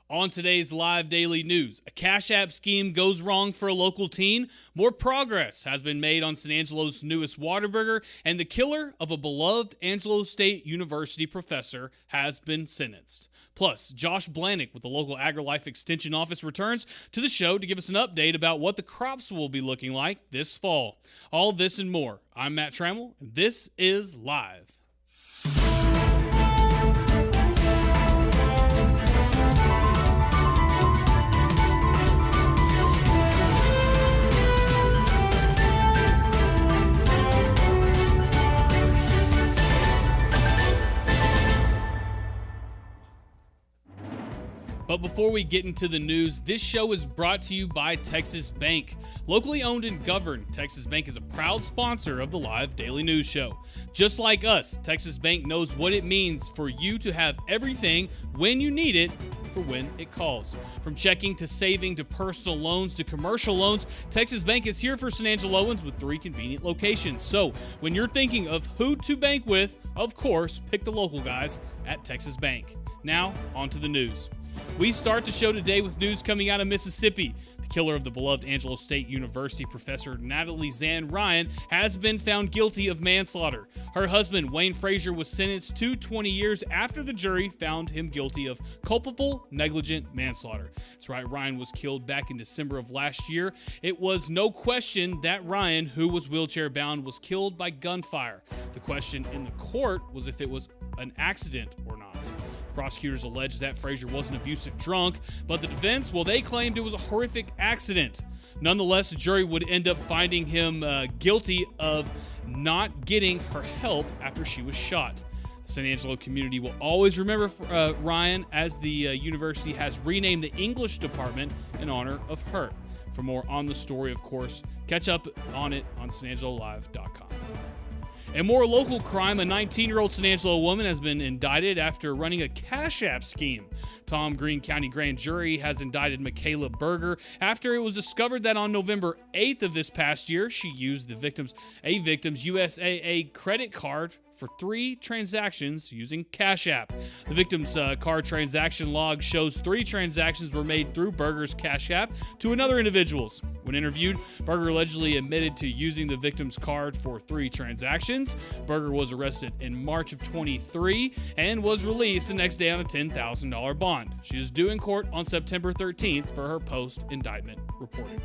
On today's live daily news, a Cash App scheme goes wrong for a local teen, more progress has been made on San Angelo's newest Whataburger, and the killer of a beloved Angelo State University professor has been sentenced. Plus, Josh Blanek with the local Agrilife Extension Office returns to the show to give us an update about what the crops will be looking like this fall. All this and more. I'm Matt Trammell, and this is Live. But before we get into the news, this show is brought to you by Texas Bank. Locally owned and governed, Texas Bank is a proud sponsor of the Live Daily News Show. Just like us, Texas Bank knows what it means for you to have everything when you need it for when it calls. From checking to saving to personal loans to commercial loans, Texas Bank is here for San Angeloans with 3 convenient locations. So when you're thinking of who to bank with, of course, pick the local guys at Texas Bank. Now, on to the news. We start the show today with news coming out of Mississippi. The killer of the beloved Angelo State University professor Natalie Zan Ryan has been found guilty of manslaughter. Her husband, Wayne Frazier, was sentenced to 20 years after the jury found him guilty of culpable negligent manslaughter. That's right, Ryan was killed back in December of last year. It was no question that Ryan, who was wheelchair bound, was killed by gunfire. The question in the court was if it was an accident or not. Prosecutors alleged that Frazier was an abusive drunk, but the defense, well, they claimed it was a horrific accident. Nonetheless, the jury would end up finding him guilty of not getting her help after she was shot. The San Angelo community will always remember Ryan, as the university has renamed the English department in honor of her. For more on the story, of course, catch up on it on sanangelolive.com. And more local crime, a 19-year-old San Angelo woman has been indicted after running a Cash App scheme. Tom Green County Grand Jury has indicted Michaela Berger after it was discovered that on November 8th of this past year, she used a victim's USAA credit card for 3 transactions using Cash App. The victim's card transaction log shows 3 transactions were made through Berger's Cash App to another individual's. When interviewed, Berger allegedly admitted to using the victim's card for 3 transactions. Berger was arrested in March of 23 and was released the next day on a $10,000 bond. She is due in court on September 13th for her post-indictment reporting.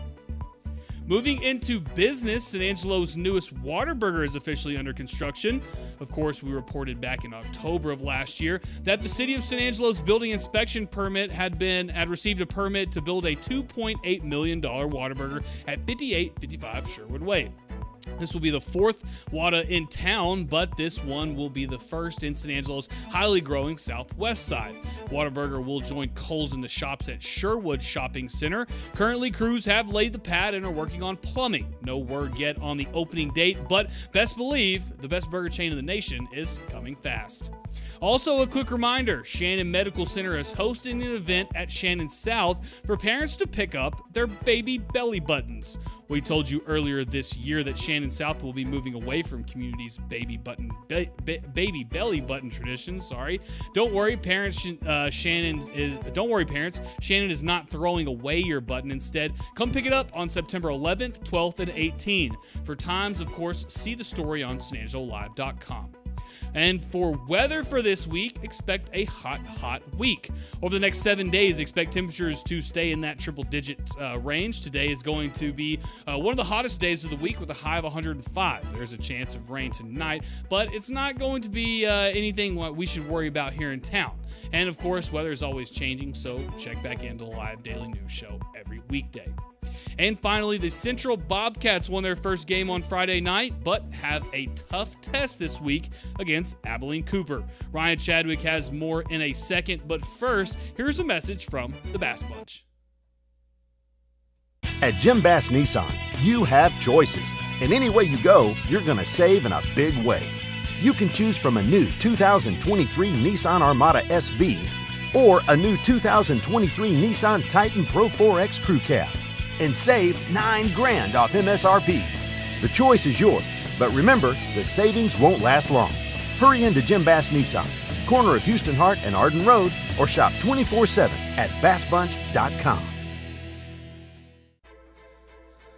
Moving into business, San Angelo's newest Whataburger is officially under construction. Of course, we reported back in October of last year that the city of San Angelo's building inspection permit had received a permit to build a $2.8 million Whataburger at 5855 Sherwood Way. This will be the 4th Whata in town, but this one will be the first in San Angelo's highly growing southwest side. Whataburger will join Kohl's in the shops at Sherwood Shopping Center. Currently, crews have laid the pad and are working on plumbing. No word yet on the opening date, but best believe the best burger chain in the nation is coming fast. Also, a quick reminder, Shannon Medical Center is hosting an event at Shannon South for parents to pick up their baby belly buttons. We told you earlier this year that Shannon South will be moving away from community's baby belly button traditions. Don't worry, parents. Shannon is not throwing away your button. Instead, come pick it up on September 11th, 12th, and 18th. For times, of course, see the story on sanangelolive.com. And for weather for this week, expect a hot week. Over the next 7 days, expect temperatures to stay in that triple-digit range. Today is going to be one of the hottest days of the week with a high of 105. There's a chance of rain tonight, but it's not going to be anything we should worry about here in town. And of course, weather is always changing, so check back into the Live Daily News Show every weekday. And finally, the Central Bobcats won their first game on Friday night, but have a tough test this week against Abilene Cooper. Ryan Chadwick has more in a second, but first, here's a message from the Bass Bunch. At Jim Bass Nissan, you have choices. And any way you go, you're going to save in a big way. You can choose from a new 2023 Nissan Armada SV or a new 2023 Nissan Titan Pro 4X Crew Cab and save $9,000 off MSRP. The choice is yours, but remember, the savings won't last long. Hurry into Jim Bass Nissan, corner of Houston Hart and Arden Road, or shop 24/7 at bassbunch.com.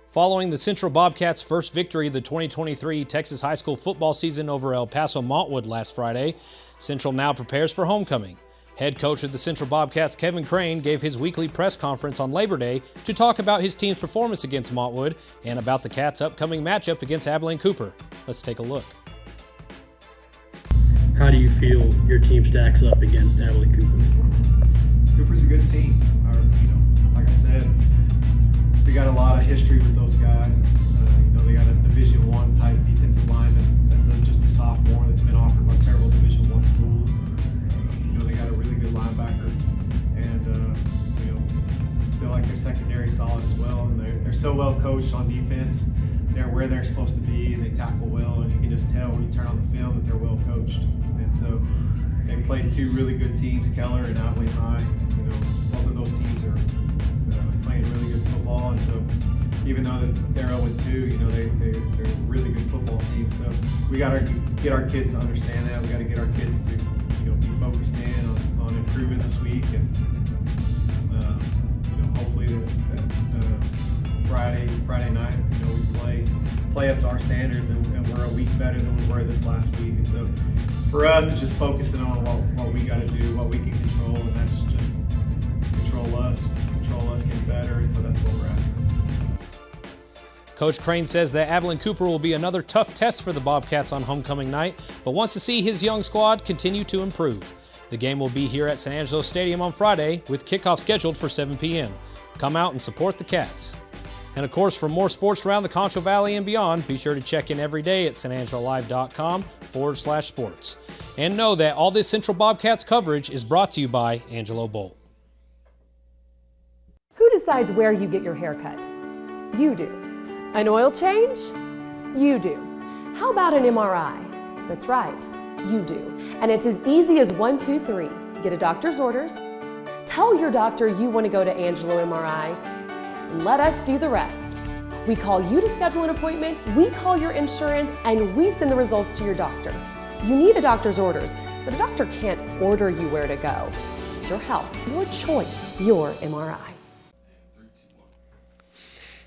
Following the Central Bobcats' first victory of the 2023 Texas high school football season over El Paso Montwood last Friday, Central now prepares for homecoming. Head coach of the Central Bobcats, Kevin Crane, gave his weekly press conference on Labor Day to talk about his team's performance against Montwood and about the Cats' upcoming matchup against Abilene Cooper. Let's take a look. How do you feel your team stacks up against Abilene Cooper? Cooper's a good team. Like I said, we got a lot of history with those guys. They got a Division I type defensive lineman that's just a sophomore that's been offered by several Division I schools. They got a really good linebacker, and feel like their secondary solid as well. And they're so well coached on defense. They're where they're supposed to be, and they tackle well. And you can just tell when you turn on the film that they're well coached. And so they played two really good teams, Keller and Abilene High. Both of those teams are playing really good football, and so even though they're 0-2, they're a really good football team. So we got to get our kids to understand that. We got to get our kids to be focused in on improving this week, and hopefully Friday night we play up to our standards, and we're a week better than we were this last week. And so for us, it's just focusing on what we got to do, what we can control, and that's just control us, get better, and so that's where we're at. Coach Crane says that Abilene Cooper will be another tough test for the Bobcats on homecoming night, but wants to see his young squad continue to improve. The game will be here at San Angelo Stadium on Friday, with kickoff scheduled for 7 p.m. Come out and support the Cats. And of course, for more sports around the Concho Valley and beyond, be sure to check in every day at sanangelolive.com/sports. And know that all this Central Bobcats coverage is brought to you by Angelo Bolt. Who decides where you get your hair cut? You do. An oil change? You do. How about an MRI? That's right, you do. And it's as easy as 1, 2, 3. Get a doctor's orders, tell your doctor you want to go to Angelo MRI, and let us do the rest. We call you to schedule an appointment, we call your insurance, and we send the results to your doctor. You need a doctor's orders, but a doctor can't order you where to go. It's your health, your choice, your MRI.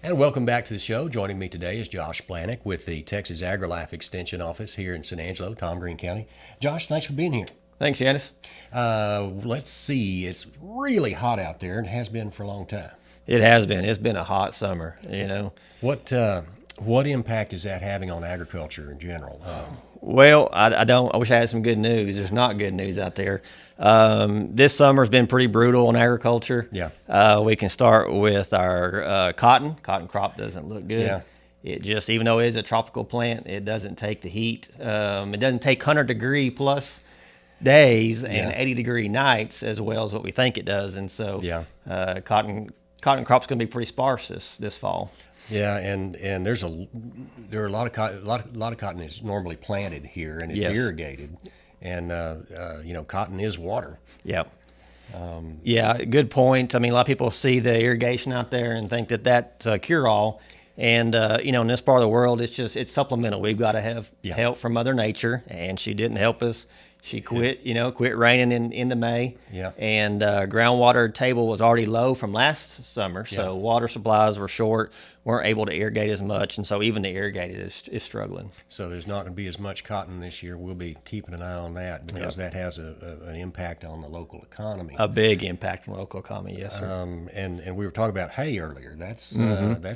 And welcome back to the show. Joining me today is Josh Blanek with the Texas Agrilife Extension Office here in San Angelo, Tom Green County. Josh, thanks for being here. Thanks, Janice. Let's see. It's really hot out there and has been for a long time. It has been. It's been a hot summer, What impact is that having on agriculture in general? Well, I wish I had some good news. There's not good news out there. This summer's been pretty brutal on agriculture. Yeah. We can start with our cotton. Cotton crop doesn't look good. Yeah. It just, even though it is a tropical plant, it doesn't take the heat. It doesn't take 100-degree plus days and 80-degree nights as well as what we think it does. And so cotton crop's going to be pretty sparse this fall. Yeah, and there are a lot of cotton is normally planted here, and it's irrigated, and cotton is water. Yeah. Good point. I mean, a lot of people see the irrigation out there and think that that's a cure-all, and in this part of the world, it's supplemental. We've got to have help from Mother Nature, and she didn't help us. She quit raining in the May. Yeah. And groundwater table was already low from last summer, so water supplies were short, weren't able to irrigate as much, and so even the irrigated is struggling. So there's not going to be as much cotton this year. We'll be keeping an eye on that because that has an impact on the local economy. A big impact on the local economy, yes, sir. And we were talking about hay earlier. That's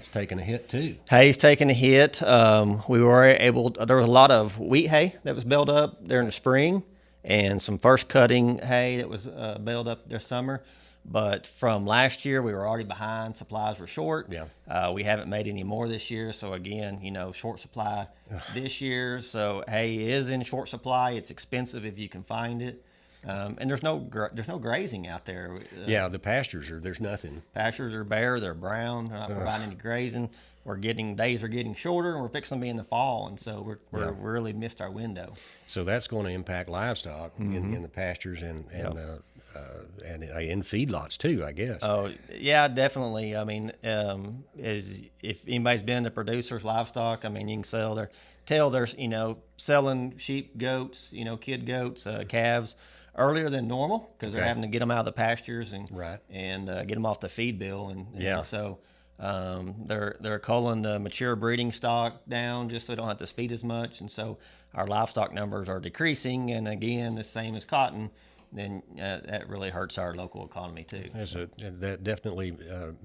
taking a hit too. Hay's taking a hit. There was a lot of wheat hay that was baled up during the spring, and some first cutting hay that was baled up this summer. But from last year, we were already behind. Supplies were short. Yeah. We haven't made any more this year. So again, short supply this year. So hay is in short supply. It's expensive if you can find it. And there's no grazing out there. The pastures there's nothing. Pastures are bare. They're brown. They're not providing any grazing. Days are getting shorter, and we're fixing to be in the fall, and so we're really missed our window. So that's going to impact livestock in the pastures and in feedlots too, I guess. Oh yeah, definitely. I mean, if anybody's been to producers' livestock, I mean, you can tell there's selling sheep, goats, kid goats, calves earlier than normal because they're having to get them out of the pastures and Right. and get them off the feed bill, and Yeah. so they're culling the mature breeding stock down just so they don't have to feed as much, and so our livestock numbers are decreasing. And again, the same as cotton, then that really hurts our local economy too. That definitely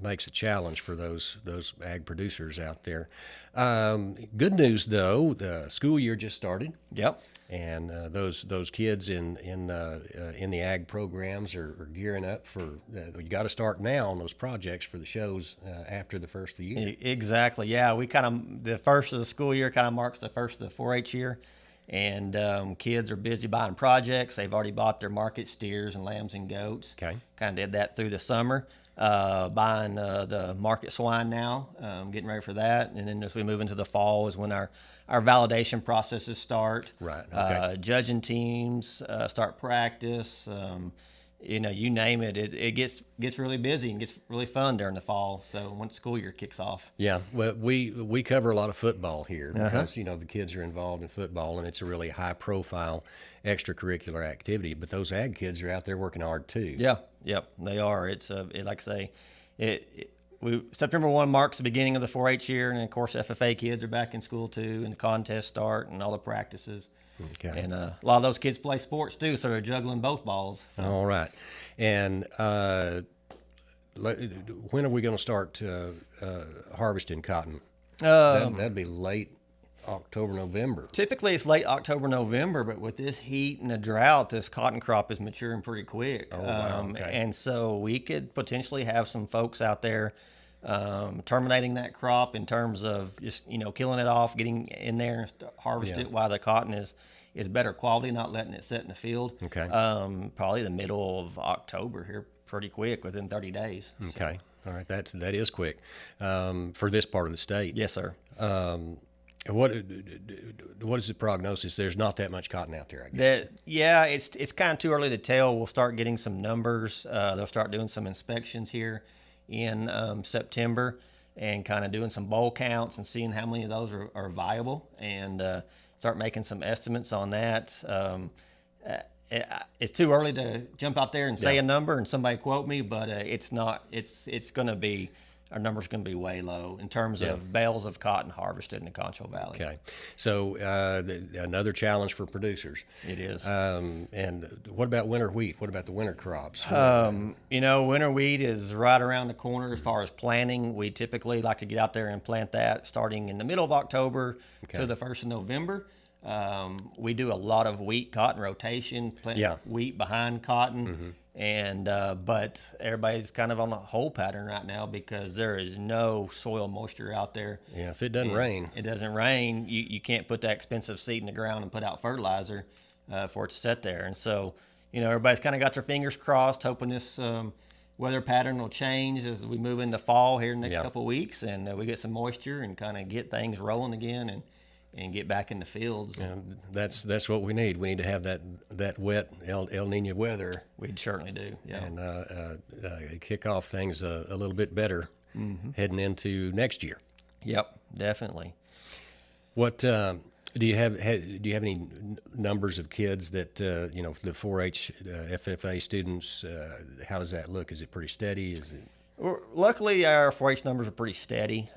makes a challenge for those ag producers out there. Good news though, the school year just started. Yep. And those kids in the ag programs are gearing up for. You got to start now on those projects for the shows after the first of the year. Exactly. Yeah, we the first of the school year kind of marks the first of the 4-H year, and kids are busy buying projects. They've already bought their market steers and lambs and goats. Okay. Kind of did that through the summer. Buying the market swine now, getting ready for that, and then as we move into the fall is when our validation processes start. Right. Okay. Judging teams start practice. You name it. It gets really busy and gets really fun during the fall. So once school year kicks off. Yeah, well, we cover a lot of football here because the kids are involved in football, and it's a really high profile extracurricular activity. But those ag kids are out there working hard too. Yeah, yep, they are. It's like I say, September 1 marks the beginning of the 4-H year, and of course FFA kids are back in school too, and the contests start and all the practices. Okay. And a lot of those kids play sports too, so they're juggling both balls. So. All right. And when are we going to start harvesting cotton? That'd be late October, November. Typically it's late October, November, but with this heat and the drought, this cotton crop is maturing pretty quick. Oh, wow. Okay. And so we could potentially have some folks out there terminating that crop in terms of just killing it off, getting in there and harvest it while the cotton is better quality, not letting it sit in the field. Okay. Probably the middle of October here, pretty quick, within 30 days. Okay. All right. That is quick for this part of the state. Yes, sir. What is the prognosis? There's not that much cotton out there, I guess. It's kind of too early to tell. We'll start getting some numbers. They'll start doing some inspections here in September and kind of doing some bowl counts and seeing how many of those are viable, and start making some estimates on that. It's too early to jump out there and say a number and somebody quote me, but it's not. It's going to be. Our number's going to be way low in terms of bales of cotton harvested in the Concho Valley. Okay. So another challenge for producers. It is. And what about winter wheat? What about the winter crops? Winter wheat is right around the corner as far as planting. We typically like to get out there and plant that starting in the middle of October to the 1st of November. We do a lot of wheat cotton rotation, plant wheat behind cotton. Mm-hmm. And but everybody's kind of on a hold pattern right now because there is no soil moisture out there. Yeah, if it doesn't rain. It doesn't rain, you can't put that expensive seed in the ground and put out fertilizer for it to sit there. And so, everybody's kind of got their fingers crossed, hoping this weather pattern will change as we move into fall here in the next couple of weeks, and we get some moisture and kind of get things rolling again and get back in the fields. And that's what we need. We need to have that wet El Nino weather. We certainly do. Yeah. And kick off things a little bit better heading into next year. Yep, definitely. What do you have any numbers of kids that the 4-H FFA students? How does that look? Is it pretty steady? Is it? Luckily, our 4-H numbers are pretty steady.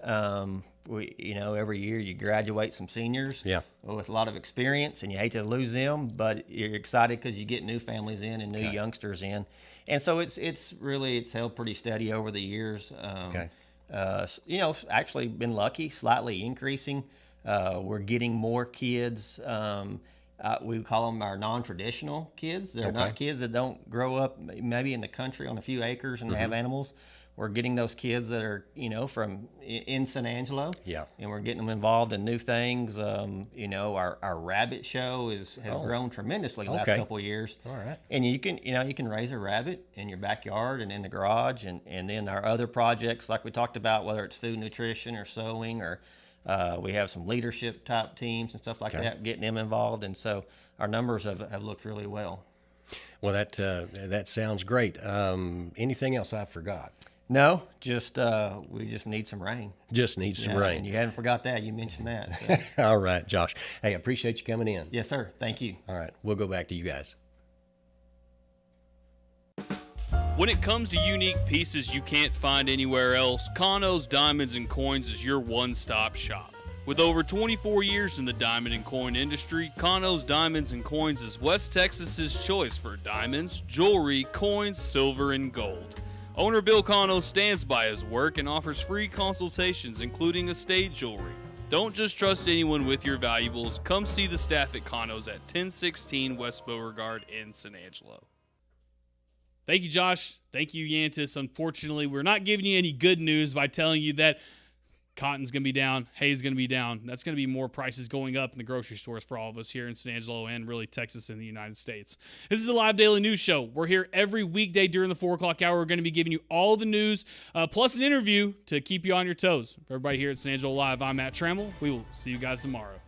Every year you graduate some seniors with a lot of experience, and you hate to lose them, but you're excited because you get new families in and new youngsters in, and so it's held pretty steady over the years. Actually been lucky, slightly increasing. We're getting more kids. We call them our non-traditional kids. They're not kids that don't grow up maybe in the country on a few acres and have animals. We're getting those kids that are, from in San Angelo. Yeah. And we're getting them involved in new things. Our rabbit show has grown tremendously the last couple of years. All right. And you can raise a rabbit in your backyard and in the garage, and then our other projects like we talked about, whether it's food nutrition or sewing, or we have some leadership type teams and stuff like that, getting them involved. And so our numbers have looked really well. Well, that sounds great. Anything else I forgot? No, we just need some rain. Just need some rain. And you hadn't forgot that. You mentioned that. So. All right, Josh. Hey, I appreciate you coming in. Yes, sir. Thank you. All right. We'll go back to you guys. When it comes to unique pieces you can't find anywhere else, Kano's Diamonds and Coins is your one-stop shop. With over 24 years in the diamond and coin industry, Kano's Diamonds and Coins is West Texas's choice for diamonds, jewelry, coins, silver, and gold. Owner Bill Kano stands by his work and offers free consultations, including estate jewelry. Don't just trust anyone with your valuables. Come see the staff at Kano's at 1016 West Beauregard in San Angelo. Thank you, Josh. Thank you, Yantis. Unfortunately, we're not giving you any good news by telling you that cotton's going to be down, hay's going to be down. That's going to be more prices going up in the grocery stores for all of us here in San Angelo and really Texas and the United States. This is the Live Daily News Show. We're here every weekday during the 4 o'clock hour. We're going to be giving you all the news, plus an interview to keep you on your toes. For everybody here at San Angelo Live, I'm Matt Trammell. We will see you guys tomorrow.